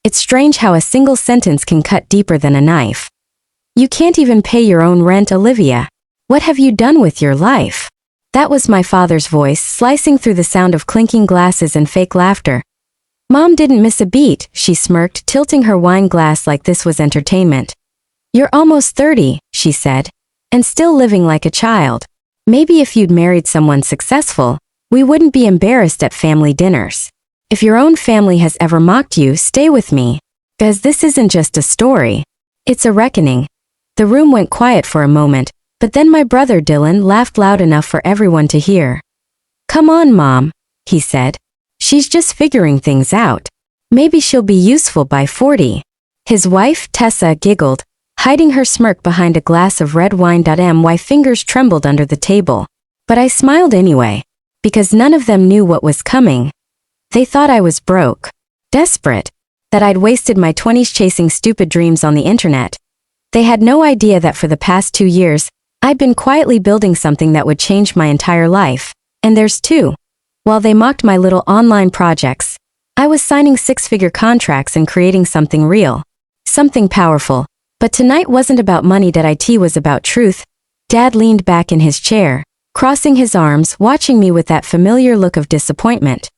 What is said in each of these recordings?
It's strange how a single sentence can cut deeper than a knife. You can't even pay your own rent, Olivia. What have you done with your life? That was my father's voice, slicing through the sound of clinking glasses and fake laughter. Mom didn't miss a beat, she smirked, tilting her wine glass like this was entertainment. You're almost 30, she said, and still living like a child. Maybe if you'd married someone successful, we wouldn't be embarrassed at family dinners. If your own family has ever mocked you, stay with me. 'Cause this isn't just a story. It's a reckoning. The room went quiet for a moment, but then my brother Dylan laughed loud enough for everyone to hear. Come on, Mom, he said. She's just figuring things out. Maybe she'll be useful by 40. His wife, Tessa, giggled, hiding her smirk behind a glass of red wine. My fingers trembled under the table. But I smiled anyway, because none of them knew what was coming. They thought I was broke, desperate, that I'd wasted my 20s chasing stupid dreams on the internet. They had no idea that for the past 2 years, I'd been quietly building something that would change my entire life. And there's two. While they mocked my little online projects, I was signing 6-figure contracts and creating something real. Something powerful. But tonight wasn't about money. It was about truth. Dad leaned back in his chair, crossing his arms, watching me with that familiar look of disappointment.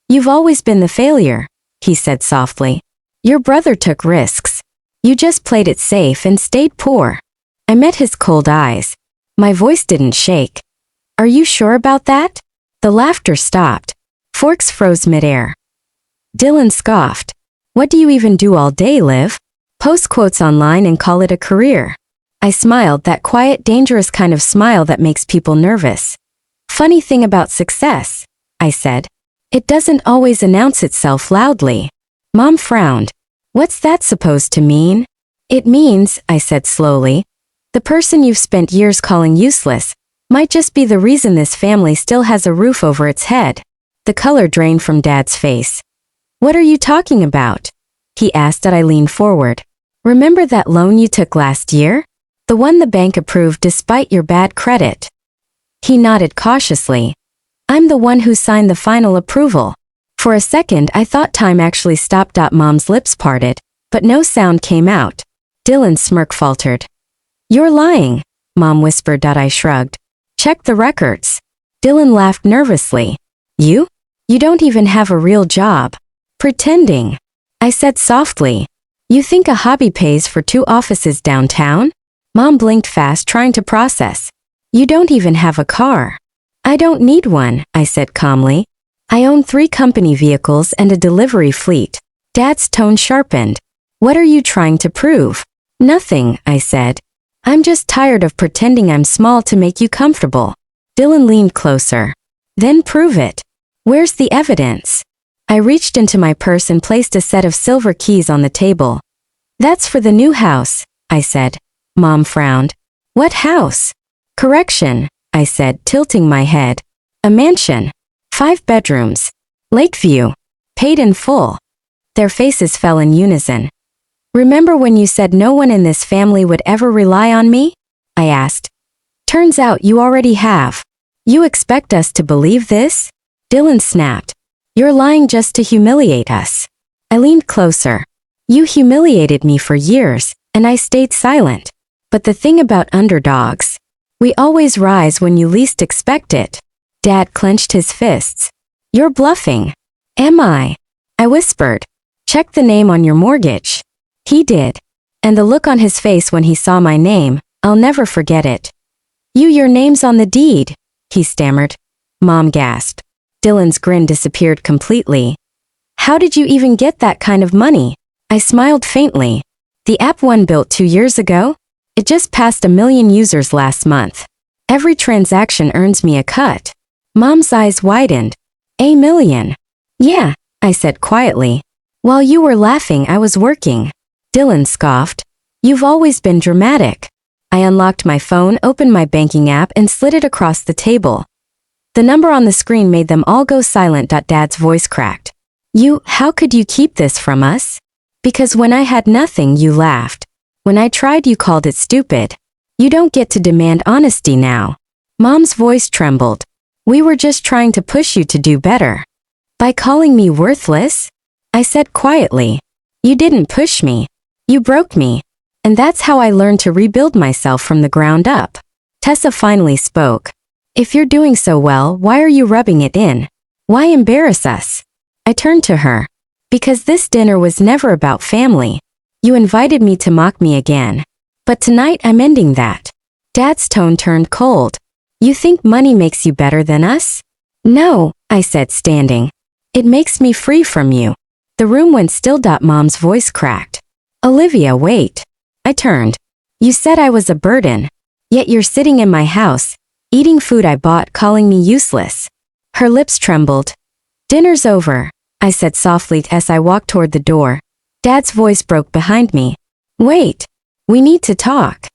You've always been the failure, he said softly. Your brother took risks. You just played it safe and stayed poor. I met his cold eyes. My voice didn't shake. Are you sure about that? The laughter stopped. Forks froze midair. Dylan scoffed. What do you even do all day, Liv? Post quotes online and call it a career. I smiled, that quiet, dangerous kind of smile that makes people nervous. Funny thing about success, I said. It doesn't always announce itself loudly. Mom frowned. What's that supposed to mean? It means, I said slowly, the person you've spent years calling useless might just be the reason this family still has a roof over its head. The color drained from Dad's face. What are you talking about? He asked as I leaned forward. Remember that loan you took last year? The one the bank approved despite your bad credit. He nodded cautiously. I'm the one who signed the final approval. For a second I thought time actually stopped. Mom's lips parted, but no sound came out. Dylan's smirk faltered. You're lying, Mom whispered. I shrugged. Check the records. Dylan laughed nervously. You? You don't even have a real job. Pretending. I said softly. You think a hobby pays for 2 offices downtown? Mom blinked fast, trying to process. You don't even have a car. I don't need one, I said calmly. I own 3 company vehicles and a delivery fleet. Dad's tone sharpened. What are you trying to prove? Nothing, I said. I'm just tired of pretending I'm small to make you comfortable. Dylan leaned closer. Then prove it. Where's the evidence? I reached into my purse and placed a set of silver keys on the table. That's for the new house, I said. Mom frowned. What house? Correction, I said, tilting my head. A mansion. 5 bedrooms. Lakeview. Paid in full. Their faces fell in unison. Remember when you said no one in this family would ever rely on me? I asked. Turns out you already have. You expect us to believe this? Dylan snapped. You're lying just to humiliate us. I leaned closer. You humiliated me for years, and I stayed silent. But the thing about underdogs, we always rise when you least expect it. Dad clenched his fists. You're bluffing. Am I? I whispered. Check the name on your mortgage. He did. And the look on his face when he saw my name, I'll never forget it. Your name's on the deed, he stammered. Mom gasped. Dylan's grin disappeared completely. How did you even get that kind of money? I smiled faintly. The app one built 2 years ago? It just passed 1 million users last month. Every transaction earns me a cut. Mom's eyes widened. 1 million? Yeah, I said quietly. While you were laughing, I was working. Dylan scoffed. You've always been dramatic. I unlocked my phone, opened my banking app, and slid it across the table. The number on the screen made them all go silent. Dad's voice cracked. How could you keep this from us? Because when I had nothing, you laughed. When I tried, you called it stupid. You don't get to demand honesty now. Mom's voice trembled. We were just trying to push you to do better. By calling me worthless? I said quietly. You didn't push me. You broke me. And that's how I learned to rebuild myself from the ground up. Tessa finally spoke. If you're doing so well, why are you rubbing it in? Why embarrass us? I turned to her. Because this dinner was never about family. You invited me to mock me again. But tonight I'm ending that. Dad's tone turned cold. You think money makes you better than us? No, I said, standing. It makes me free from you. The room went still. Mom's voice cracked. Olivia, wait. I turned. You said I was a burden. Yet you're sitting in my house, eating food I bought, calling me useless. Her lips trembled. Dinner's over, I said softly as I walked toward the door. Dad's voice broke behind me. Wait. We need to talk.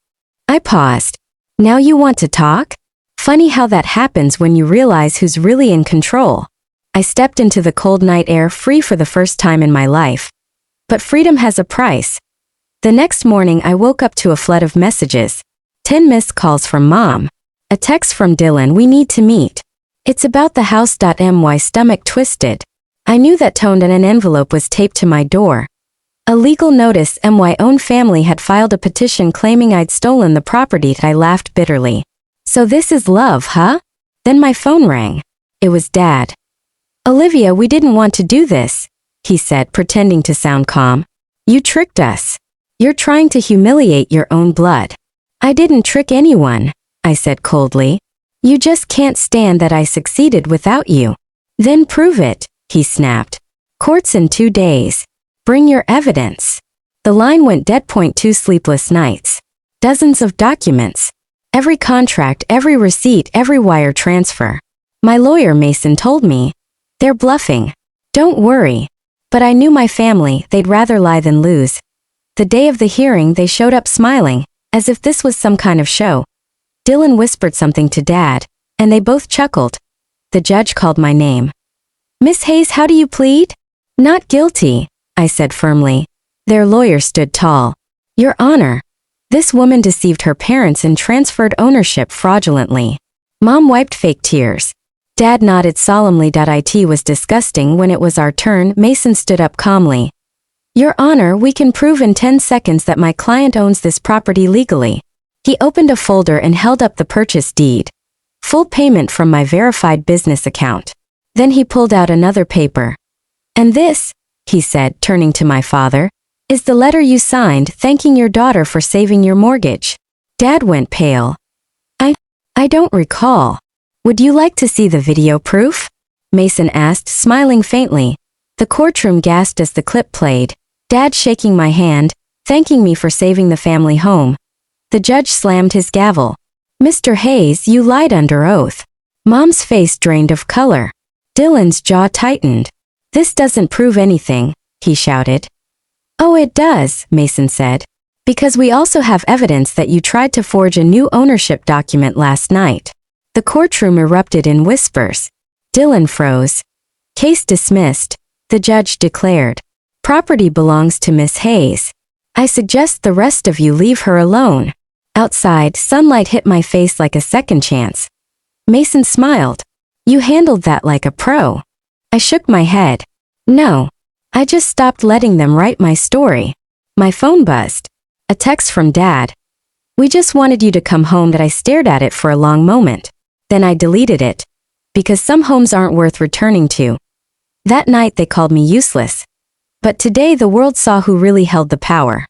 I paused. Now you want to talk? Funny how that happens when you realize who's really in control. I stepped into the cold night air, free for the first time in my life. But freedom has a price. The next morning I woke up to a flood of messages. 10 missed calls from Mom. A text from Dylan, we need to meet. It's about the house. My stomach twisted. I knew that tone, and an envelope was taped to my door. A legal notice. My own family had filed a petition claiming I'd stolen the property. I laughed bitterly. So this is love, huh? Then my phone rang. It was Dad. Olivia, we didn't want to do this, he said, pretending to sound calm. You tricked us. You're trying to humiliate your own blood. I didn't trick anyone, I said coldly. You just can't stand that I succeeded without you. Then prove it, he snapped. Court's in 2 days. Bring your evidence. The line went dead. 2 sleepless nights. Dozens of documents. Every contract, every receipt, every wire transfer. My lawyer Mason told me, they're bluffing. Don't worry. But I knew my family, they'd rather lie than lose. The day of the hearing they showed up smiling, as if this was some kind of show. Dylan whispered something to Dad, and they both chuckled. The judge called my name. Miss Hayes, how do you plead? Not guilty, I said firmly. Their lawyer stood tall. Your Honor. This woman deceived her parents and transferred ownership fraudulently. Mom wiped fake tears. Dad nodded solemnly. It was disgusting. When it was our turn, Mason stood up calmly. Your Honor, we can prove in 10 seconds that my client owns this property legally. He opened a folder and held up the purchase deed. Full payment from my verified business account. Then he pulled out another paper. And this, he said, turning to my father, is the letter you signed thanking your daughter for saving your mortgage. Dad went pale. I don't recall. Would you like to see the video proof? Mason asked, smiling faintly. The courtroom gasped as the clip played. Dad shaking my hand, thanking me for saving the family home. The judge slammed his gavel. Mr. Hayes, you lied under oath. Mom's face drained of color. Dylan's jaw tightened. This doesn't prove anything, he shouted. Oh, it does, Mason said. Because we also have evidence that you tried to forge a new ownership document last night. The courtroom erupted in whispers. Dylan froze. Case dismissed, the judge declared. Property belongs to Miss Hayes. I suggest the rest of you leave her alone. Outside, sunlight hit my face like a second chance. Mason smiled. You handled that like a pro. I shook my head. No. I just stopped letting them write my story. My phone buzzed. A text from Dad. We just wanted you to come home. I stared at it for a long moment. Then I deleted it. Because some homes aren't worth returning to. That night they called me useless. But today the world saw who really held the power.